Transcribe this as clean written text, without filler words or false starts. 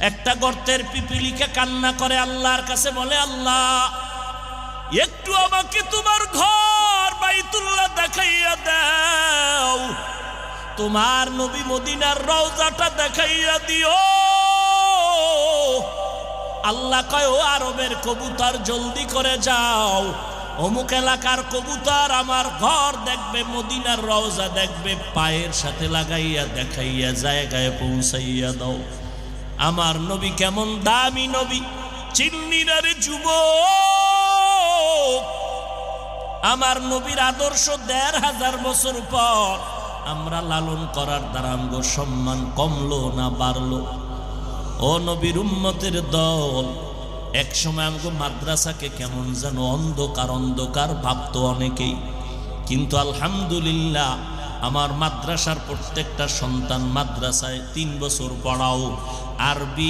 একটা গর্তের পিপিলিকা কান্না করে আল্লাহর কাছে, বলে আল্লাহ একটু আমাকে তোমার ঘর বাইতুল্লাহ দেখাইয়া দাও, তোমার নবী মদিনার রওজাটা দেখাইয়া দিও। আল্লাহ কয়, ও আরবের কবুতর জলদি করে যাও, অমুক এলাকার কবুতর আমার ঘর দেখবে, মদিনার রওজা দেখবে, পায়ের সাথে লাগাইয়া দেখাইয়া জায়গায় পৌঁছাইয়া দাও। আমার নবী কেমন দামি নবী, চিন্নি না রে যুবক। আমার নবীর আদর্শ ১৫০০ বছর পর আমরা লালন করার দ্বারা আমগো সম্মান কমলো না বাড়লো? ও নবীর উম্মতের দল, একসময় আমগো মাদ্রাসাকে কেমন যেন অন্ধকার অন্ধকার ভাবতো অনেকেই, কিন্তু আলহামদুলিল্লাহ আমার মাদ্রাসার প্রত্যেকটা সন্তান মাদ্রাসায় ৩ বছর পড়াও, আরবি